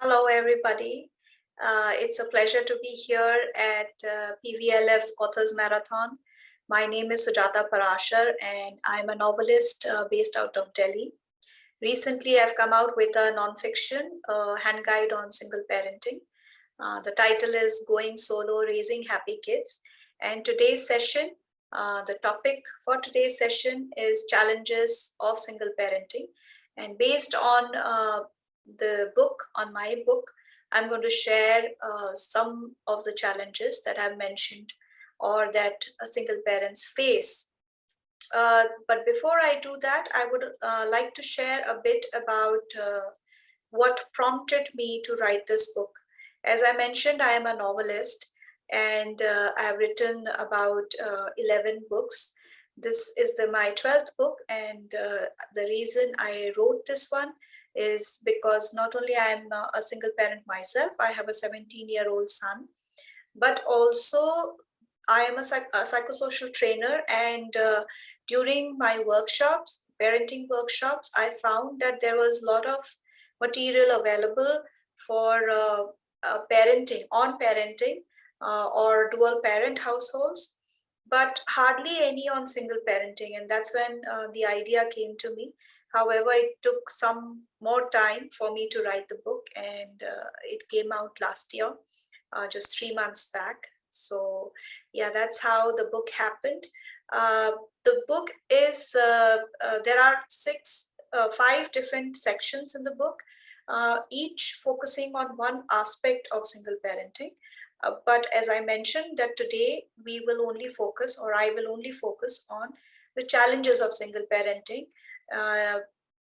Hello, everybody. It's a pleasure to be here at PVLF's Authors Marathon. My name is Sujata Parashar, and I'm a novelist based out of Delhi. Recently, I've come out with a nonfiction hand guide on single parenting. The title is Going Solo, Raising Happy Kids. And today's session, the topic for today's session is challenges of single parenting. And based on on my book, I'm going to share some of the challenges that I've mentioned or that single parents face. But before I do that, I would like to share a bit about what prompted me to write this book. As I mentioned, I am a novelist and I have written about 11 books. This is my 12th book, and the reason I wrote this one is because not only I am a single parent myself, I have a 17-year-old son, but also I am a psychosocial trainer, and during my workshops, parenting workshops, I found that there was a lot of material available for parenting or dual parent households, but hardly any on single parenting. And that's when the idea came to me. However, it took some more time for me to write the book, and it came out last year, just 3 months back. So, yeah, that's how the book happened. The book is, there are five different sections in the book, each focusing on one aspect of single parenting. But as I mentioned, that today we will only focus, or I will only focus on the challenges of single parenting.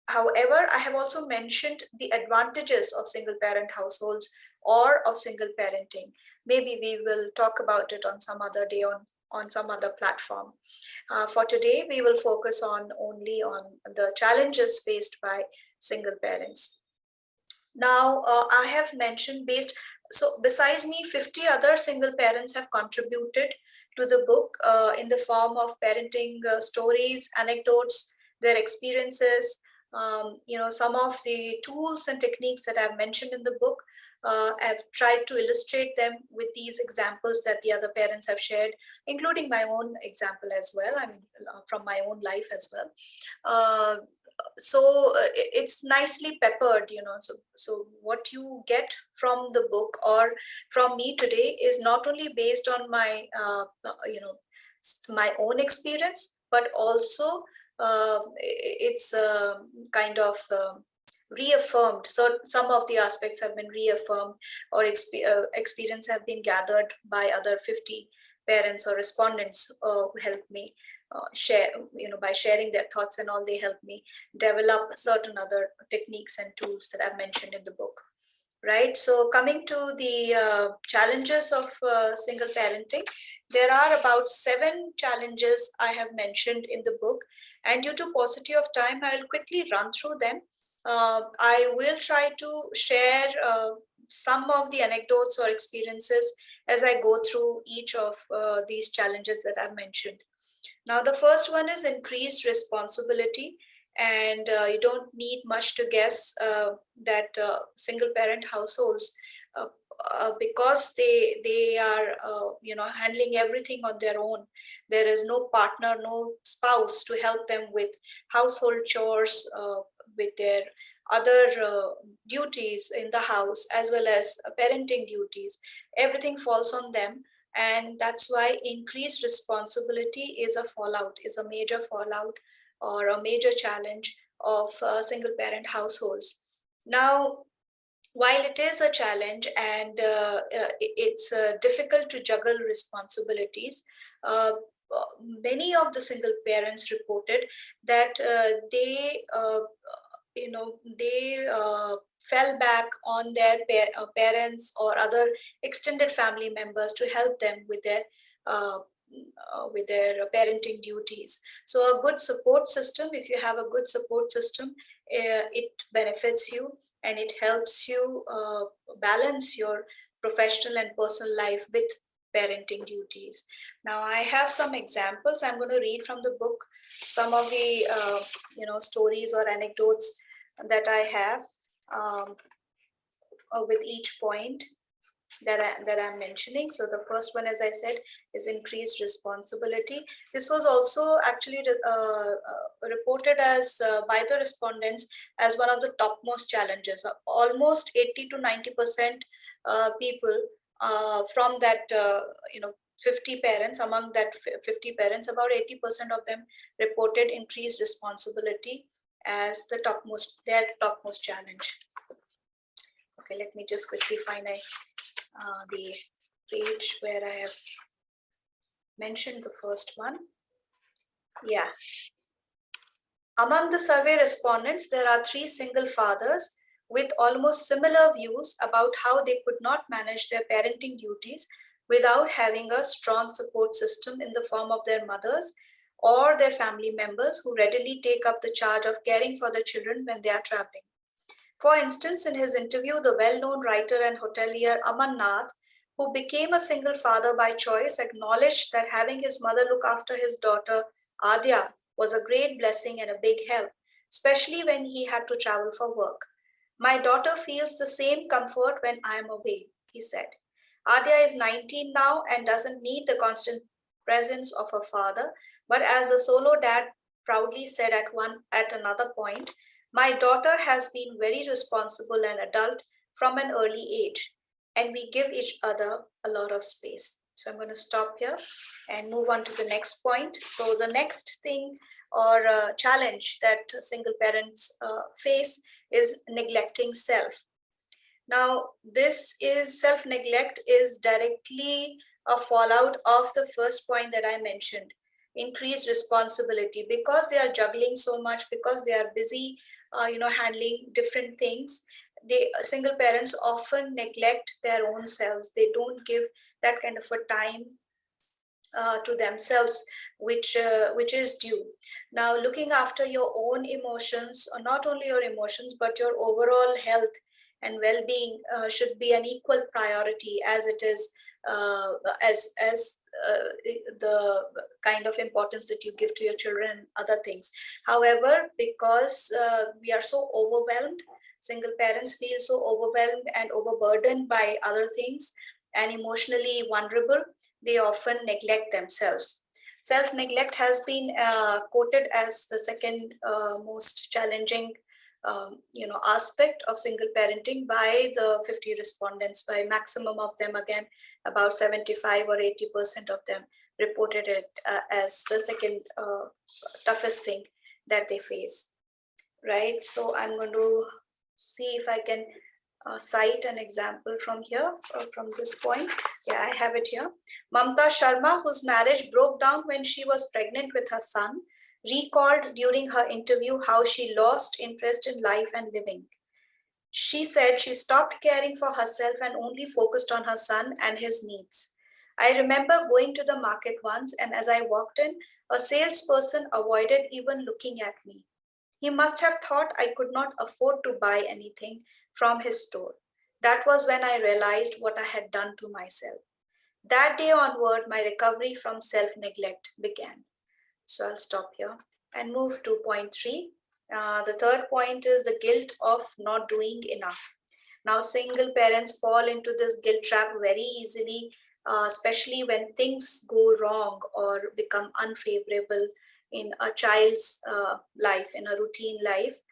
However, I have also mentioned the advantages of single parent households or of single parenting. Maybe we will talk about it on some other day on some other platform. For today, we will focus only on the challenges faced by single parents. Now, I have mentioned besides me, 50 other single parents have contributed to the book in the form of parenting stories, anecdotes, their experiences, some of the tools and techniques that I've mentioned in the book. I've tried to illustrate them with these examples that the other parents have shared, including my own example as well. I mean, from my own life as well. It's nicely peppered, so what you get from the book or from me today is not only based on my my own experience, but also it's kind of reaffirmed. So some of the aspects have been reaffirmed, or experience have been gathered by other 50 parents or respondents who helped me share, by sharing their thoughts and all. They help me develop certain other techniques and tools that I've mentioned in the book. Right. So coming to the challenges of single parenting, there are about 7 challenges I have mentioned in the book. And due to paucity of time, I will quickly run through them. I will try to share some of the anecdotes or experiences as I go through each of these challenges that I've mentioned. Now, the first one is increased responsibility, and you don't need much to guess that single parent households, because they are handling everything on their own. There is no partner, no spouse to help them with household chores, with their other duties in the house, as well as parenting duties. Everything falls on them, and that's why increased responsibility is a major fallout or a major challenge of single parent households. Now, while it is a challenge and it's difficult to juggle responsibilities, many of the single parents reported that they fell back on their parents or other extended family members to help them with their parenting duties. So a good support system, if you have a good support system, it benefits you, and it helps you balance your professional and personal life with parenting duties. Now, I have some examples. I'm going to read from the book some of the stories or anecdotes that I have. with each point that I'm mentioning. So the first one, as I said, is increased responsibility. This was also actually reported as by the respondents as one of the topmost challenges. Almost 80 to 90% people from that 50 parents, among that 50 parents, about 80% of them reported increased responsibility as their topmost challenge. Okay, let me just quickly find the page where I have mentioned the first one. Yeah. Among the survey respondents, there are 3 single fathers with almost similar views about how they could not manage their parenting duties without having a strong support system in the form of their mothers or their family members who readily take up the charge of caring for the children when they are traveling. For instance, in his interview, the well-known writer and hotelier Aman Nath, who became a single father by choice, acknowledged that having his mother look after his daughter Adya was a great blessing and a big help, especially when he had to travel for work. My daughter feels the same comfort when I am away, he said. Adya is 19 now and doesn't need the constant presence of her father, but as a solo dad proudly said at another point, my daughter has been very responsible and adult from an early age, and we give each other a lot of space. So I'm going to stop here and move on to the next point. So the next thing or challenge that single parents face is neglecting self. Now, this is self-neglect is directly a fallout of the first point that I mentioned, increased responsibility, because they are juggling so much, because they are busy, handling different things. Single parents often neglect their own selves. They don't give that kind of a time to themselves, which is due. Now, looking after your own emotions, or not only your emotions, but your overall health and well-being should be an equal priority as it is the kind of importance that you give to your children and other things. However, because we are so overwhelmed, single parents feel so overwhelmed and overburdened by other things and emotionally vulnerable, they often neglect themselves. Self-neglect has been quoted as the second most challenging aspect of single parenting by the 50 respondents. By maximum of them, again, about 75 or 80% of them reported it as the second toughest thing that they face, right? So I'm going to see if I can cite an example from here, from this point. Yeah, I have it here. Mamta Sharma, whose marriage broke down when she was pregnant with her son, recalled during her interview how she lost interest in life and living. She said she stopped caring for herself and only focused on her son and his needs. I remember going to the market once, and as I walked in, a salesperson avoided even looking at me. He must have thought I could not afford to buy anything from his store. That was when I realized what I had done to myself. That day onward, my recovery from self-neglect began. So I'll stop here and move to point 3. The third point is the guilt of not doing enough. Now, single parents fall into this guilt trap very easily, especially when things go wrong or become unfavorable in a child's life, in a routine life.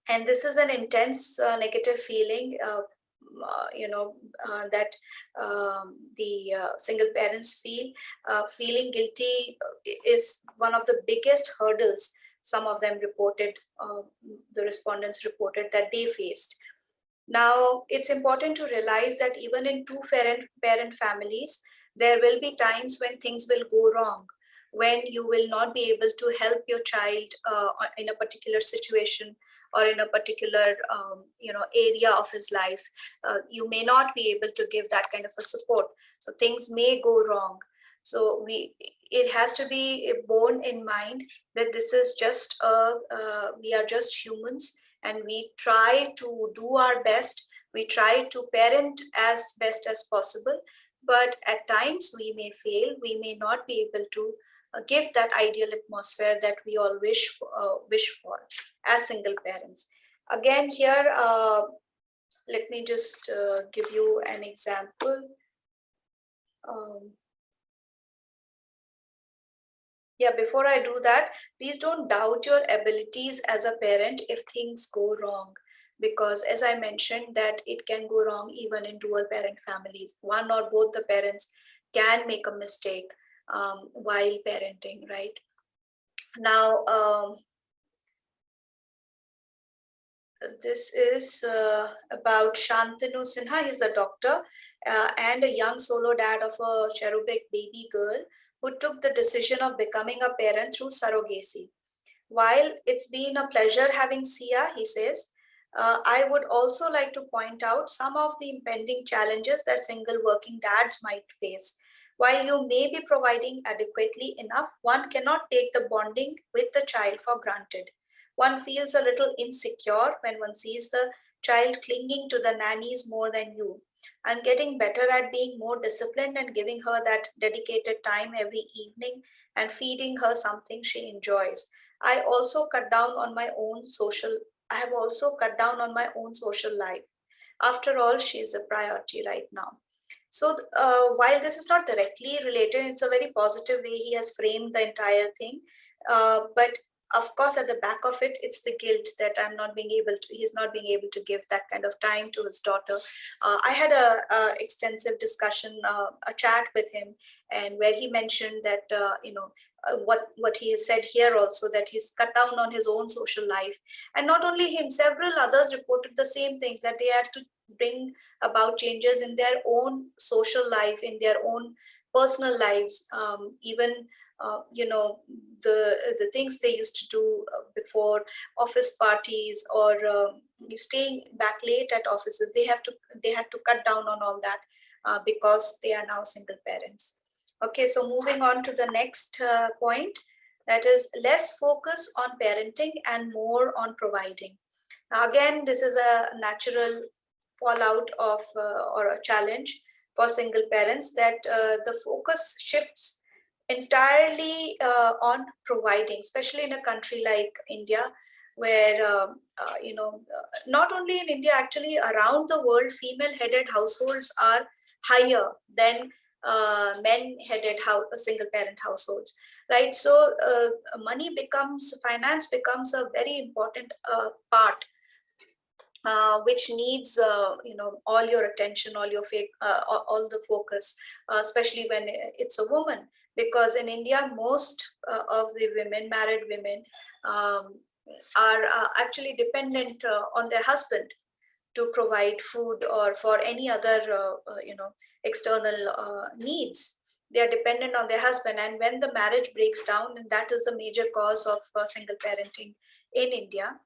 And this is an intense negative feeling, that the single parents feel. Feeling guilty is one of the biggest hurdles some of them reported, the respondents reported that they faced. Now, it's important to realize that even in two parent families, there will be times when things will go wrong, when you will not be able to help your child in a particular situation or in a particular area of his life. You may not be able to give that kind of a support. So things may go wrong. So it has to be borne in mind that this is just we are just humans, and we try to do our best. We try to parent as best as possible, but at times we may fail. We may not be able to give that ideal atmosphere that we all wish for as single parents. Again, here, let me just give you an example. Um, yeah, before I do that, please don't doubt your abilities as a parent if things go wrong, because as I mentioned that it can go wrong even in dual parent families. One or both the parents can make a mistake while parenting, right? Now, this is about Shantanu Sinha. He's a doctor and a young solo dad of a cherubic baby girl who took the decision of becoming a parent through surrogacy. While it's been a pleasure having Sia, he says, I would also like to point out some of the impending challenges that single working dads might face. While you may be providing adequately enough, one cannot take the bonding with the child for granted. One feels a little insecure when one sees the child clinging to the nannies more than you. I'm getting better at being more disciplined and giving her that dedicated time every evening and feeding her something she enjoys. I also cut down on my own social I have also cut down on my own social life. After all, she is a priority right now. So while this is not directly related, it's a very positive way he has framed the entire thing. But of course, at the back of it, it's the guilt that he's not being able to give that kind of time to his daughter. I had a extensive discussion, a chat with him, and where he mentioned that, what he has said here also, that he's cut down on his own social life. And not only him, several others reported the same things, that they had to bring about changes in their own social life, in their own personal lives, even the things they used to do before, office parties, or staying back late at offices. They had to cut down on all that because they are now single parents. Okay, so moving on to the next point, that is less focus on parenting and more on providing. Now, again, this is a natural fallout of or a challenge for single parents, that the focus shifts entirely on providing, especially in a country like India, where not only in India, actually around the world, female-headed households are higher than men-headed single-parent households, right? So finance becomes a very important part, which needs all your attention, all the focus, especially when it's a woman, because in India most of the married women, um, are actually dependent on their husband to provide food or for any other external needs. They are dependent on their husband, and when the marriage breaks down, and that is the major cause of single parenting in India,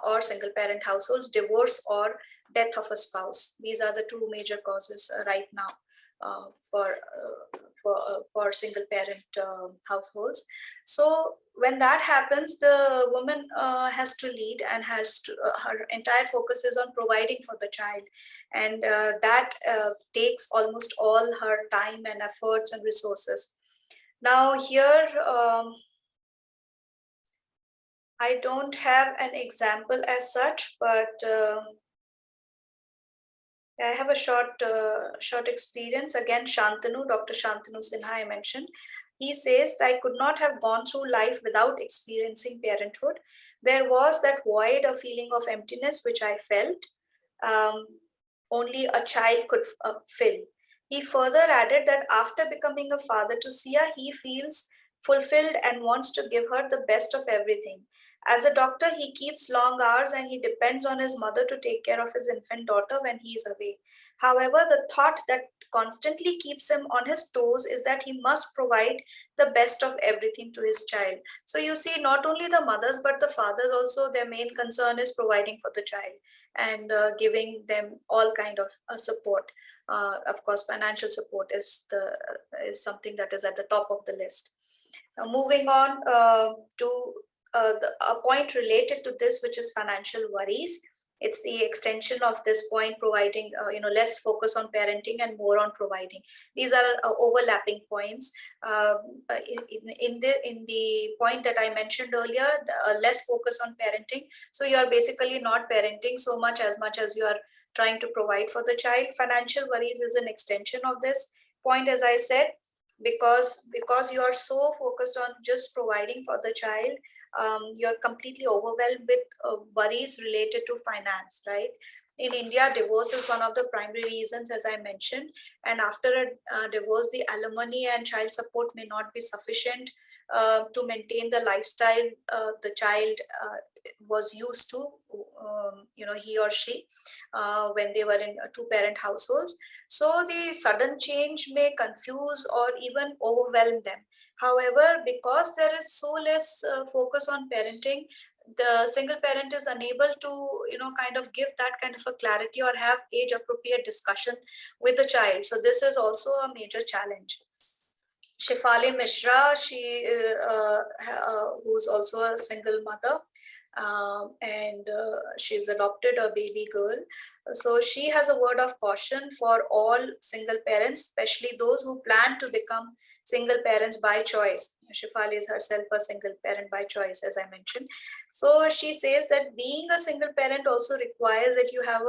or single parent households, divorce or death of a spouse. These are the two major causes right now uh, for for single parent households. So when that happens, the woman has to lead, and her entire focus is on providing for the child, and that takes almost all her time and efforts and resources. Now here, I don't have an example as such, but I have a short experience. Again, Dr. Shantanu Sinha, I mentioned. He says that I could not have gone through life without experiencing parenthood. There was that void, a feeling of emptiness, which I felt um, only a child could fill. He further added that after becoming a father to Sia, he feels fulfilled and wants to give her the best of everything. As a doctor, he keeps long hours and he depends on his mother to take care of his infant daughter when he is away. However, the thought that constantly keeps him on his toes is that he must provide the best of everything to his child. So you see, not only the mothers but the fathers also, their main concern is providing for the child and giving them all kind of support. Of course, financial support is something that is at the top of the list. Now, moving on to a point related to this, which is financial worries. It's the extension of this point, providing less focus on parenting and more on providing. These are overlapping points. In the point that I mentioned earlier, less focus on parenting. So you are basically not parenting so much as you are trying to provide for the child. Financial worries is an extension of this point, as I said, because you are so focused on just providing for the child, you're completely overwhelmed with worries related to finance, right? In India, divorce is one of the primary reasons, as I mentioned, and after a divorce, the alimony and child support may not be sufficient to maintain the lifestyle the child was used to, he or she, when they were in two-parent households. So the sudden change may confuse or even overwhelm them. However, because there is so less focus on parenting, the single parent is unable to kind of give that kind of a clarity or have age appropriate discussion with the child. So this is also a major challenge. Shefali Mishra, she who's also a single mother, and she's adopted a baby girl. So she has a word of caution for all single parents, especially those who plan to become single parents by choice. Shefali is herself a single parent by choice, as I mentioned. So she says that being a single parent also requires that you have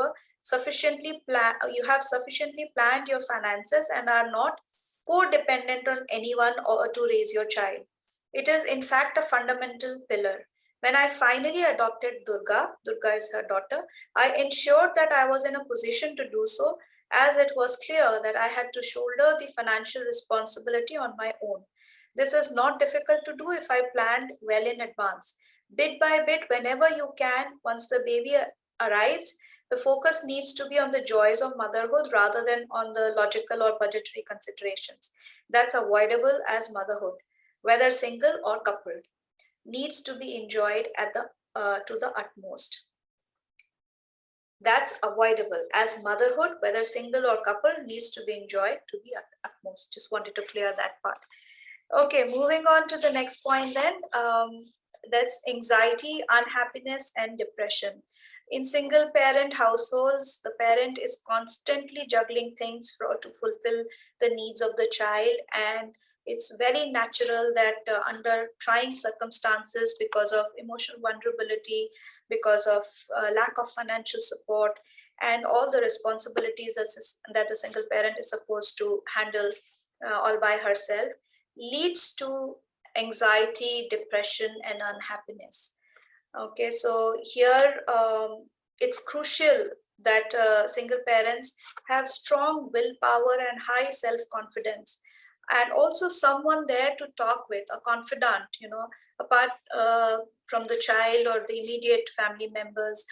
sufficiently planned your finances and are not codependent on anyone or to raise your child. It is in fact a fundamental pillar. When I finally adopted Durga is her daughter, I ensured that I was in a position to do so, as it was clear that I had to shoulder the financial responsibility on my own. This is not difficult to do if I planned well in advance. Bit by bit, whenever you can, once the baby arrives, the focus needs to be on the joys of motherhood rather than on the logical or budgetary considerations. That's avoidable as motherhood, whether single or coupled, needs to be enjoyed at the to the utmost. That's avoidable as motherhood, whether single or couple, needs to be enjoyed to the utmost. Just wanted to clear that part. Okay, moving on to the next point then. That's anxiety, unhappiness, and depression. In single parent households, the parent is constantly juggling things to fulfill the needs of the child, and it's very natural that under trying circumstances, because of emotional vulnerability, because of lack of financial support, and all the responsibilities that the single parent is supposed to handle all by herself, leads to anxiety, depression, and unhappiness. Okay, so here it's crucial that single parents have strong willpower and high self-confidence, and also someone there to talk with, a confidant, apart from the child or the immediate family members.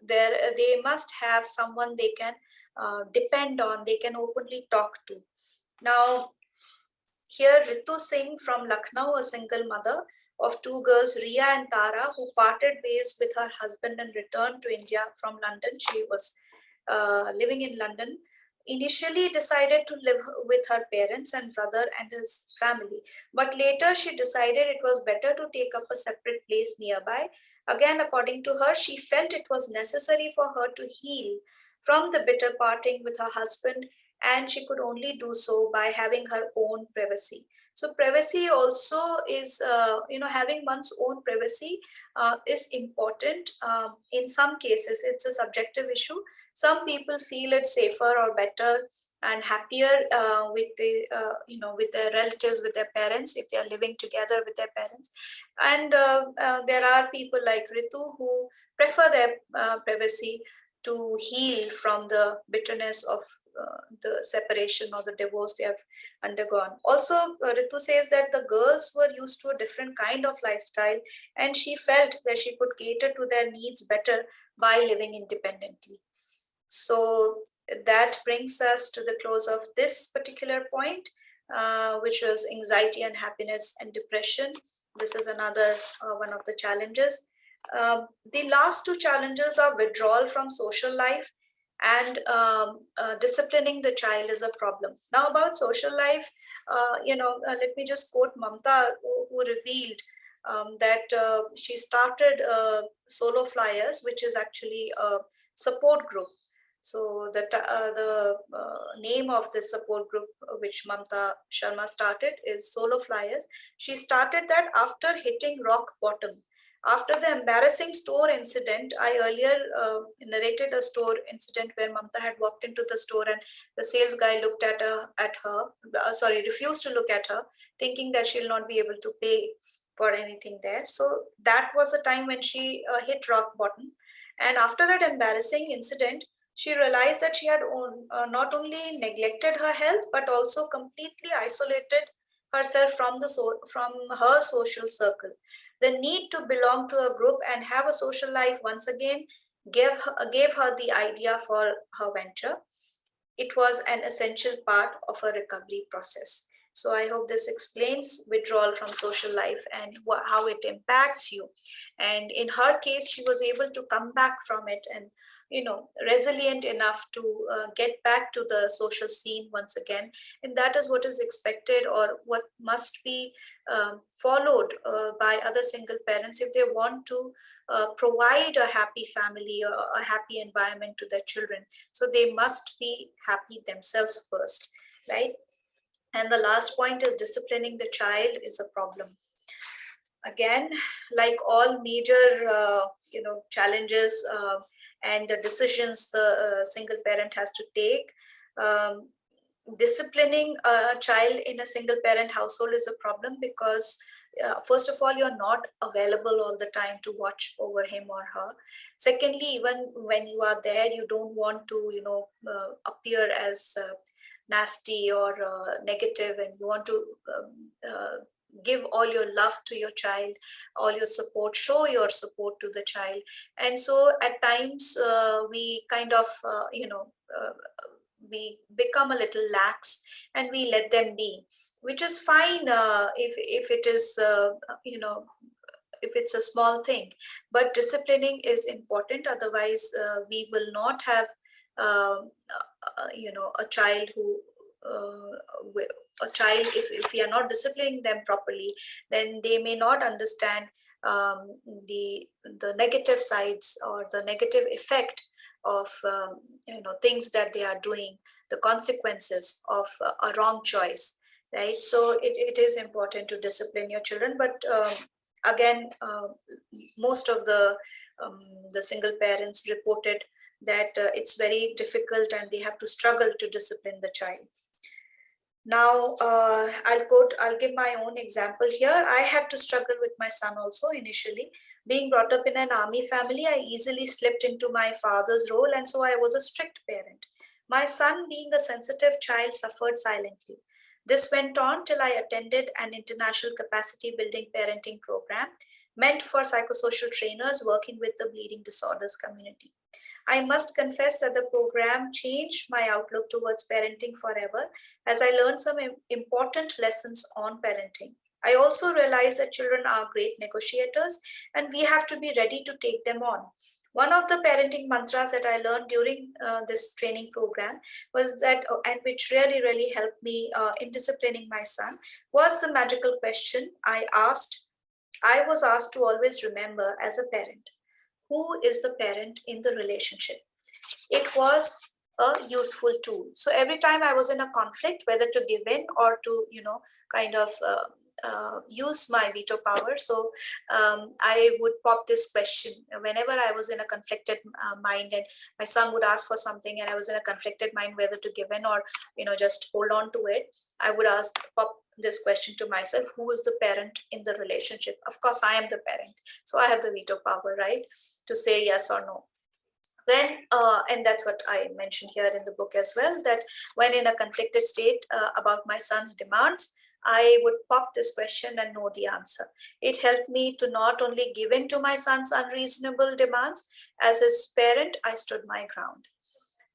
They must have someone they can depend on, they can openly talk to. Now, here, Ritu Singh from Lucknow, a single mother of two girls, Ria and Tara, who parted ways with her husband and returned to India from London. She was living in London. Initially decided to live with her parents and brother and his family, but later she decided it was better to take up a separate place nearby. Again, according to her, she felt it was necessary for her to heal from the bitter parting with her husband, and she could only do so by having her own privacy. So privacy also is, having one's own privacy is important. In some cases, it's a subjective issue. Some people feel it's safer or better and happier with with their relatives, with their parents, if they are living together with their parents. And there are people like Ritu who prefer their privacy to heal from the bitterness of the separation or the divorce they have undergone. Also, Ritu says that the girls were used to a different kind of lifestyle, and she felt that she could cater to their needs better by living independently. So that brings us to the close of this particular point, which was anxiety and happiness and depression. This is another one of the challenges. The last two challenges are withdrawal from social life and disciplining the child is a problem. Now about social life, let me just quote Mamta, who revealed that she started Solo Flyers, which is actually a support group. So the name of this support group, which Mamta Sharma started, is Solo Flyers. She started that after hitting rock bottom, After the embarrassing store incident, I earlier narrated a store incident where Mamta had walked into the store and the sales guy looked at her, refused to look at her, thinking that she'll not be able to pay for anything there. So that was a time when she hit rock bottom. And after that embarrassing incident, she realized that she had not only neglected her health, but also completely isolated herself from from her social circle. The need to belong to a group and have a social life once again gave her the idea for her venture. It was an essential part of her recovery process. So I hope this explains withdrawal from social life and how it impacts you. And in her case, she was able to come back from it and, resilient enough to get back to the social scene once again. And that is what is expected, or what must be followed by other single parents if they want to provide a happy family or a happy environment to their children. So they must be happy themselves first, right? And the last point is disciplining the child is a problem. Again, like all major challenges and the decisions the single parent has to take, disciplining a child in a single parent household is a problem, because first of all, you're not available all the time to watch over him or her. Secondly, even when you are there, you don't want to appear as nasty or negative, and you want to give all your love to your child, all your support, show your support to the child. And so at times we kind of we become a little lax and we let them be, which is fine if it is if it's a small thing. But disciplining is important, otherwise we will not have a child who a child, if we are not disciplining them properly, then they may not understand the negative sides or the negative effect of things that they are doing, the consequences of a wrong choice, right? So it is important to discipline your children, but again, most of the single parents reported that it's very difficult and they have to struggle to discipline the child. Now, I'll give my own example here. I had to struggle with my son also initially. Being brought up in an army family, I easily slipped into my father's role, and so I was a strict parent. My son, being a sensitive child, suffered silently. This went on till I attended an international capacity building parenting program meant for psychosocial trainers working with the bleeding disorders community. I must confess that the program changed my outlook towards parenting forever, as I learned some important lessons on parenting. I also realized that children are great negotiators and we have to be ready to take them on. One of the parenting mantras that I learned during this training program was that, and which really, really helped me in disciplining my son, was the magical question I was asked to always remember as a parent: who is the parent in the relationship? It was a useful tool. So every time I was in a conflict, whether to give in or to, kind of use my veto power, so I would pop this question whenever I was in a conflicted mind, and my son would ask for something, and I was in a conflicted mind whether to give in or just hold on to it. I would pop this question to myself: who is the parent in the relationship? Of course, I am the parent, so I have the veto power, right, to say yes or no. When and that's what I mentioned here in the book as well, that when in a conflicted state about my son's demands, I would pop this question and know the answer. It helped me to not only give in to my son's unreasonable demands. As his parent, I stood my ground.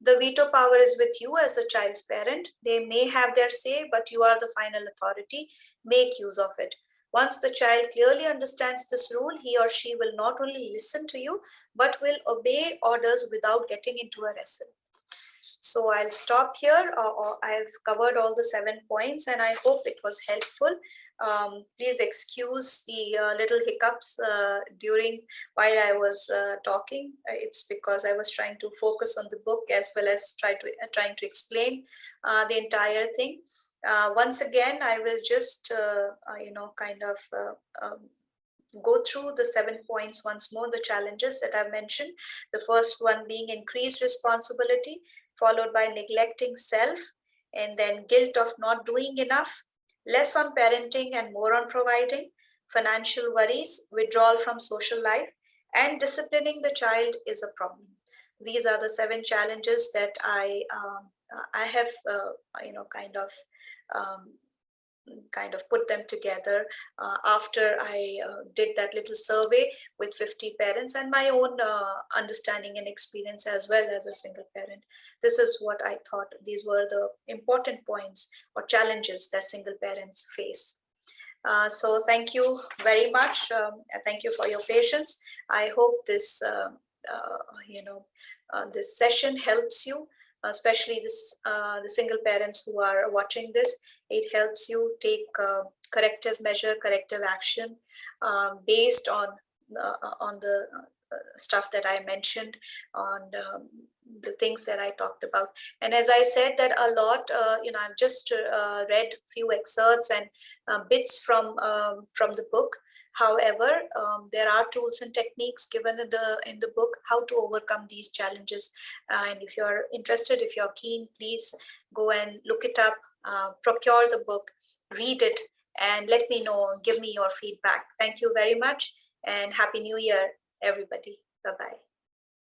The veto power is with you as the child's parent. They may have their say, but you are the final authority. Make use of it. Once the child clearly understands this rule, he or she will not only listen to you, but will obey orders without getting into a wrestle. So I'll stop here. I've covered all the 7 points and I hope it was helpful. Please excuse the little hiccups during while I was talking. It's because I was trying to focus on the book as well as trying to explain the entire thing. Once again, I will just kind of go through the 7 points once more, the challenges that I've mentioned. The first one being increased responsibility, followed by neglecting self, and then guilt of not doing enough, less on parenting and more on providing, financial worries, withdrawal from social life, and disciplining the child is a problem. These are the 7 challenges that I have, um, kind of put them together after I did that little survey with 50 parents and my own understanding and experience as well as a single parent. This is what I thought these were the important points or challenges that single parents face. So thank you very much. Thank you for your patience. I hope this, this session helps you, especially the single parents who are watching this. It helps you take corrective measure, corrective action based on the stuff that I mentioned, on the things that I talked about. And as I said that a lot, I've just read few excerpts and bits from the book. However, there are tools and techniques given in the book how to overcome these challenges. And if you're interested, if you're keen, please go and look it up, procure the book, read it, and let me know, give me your feedback. Thank you very much, and Happy New Year, everybody. Bye-bye.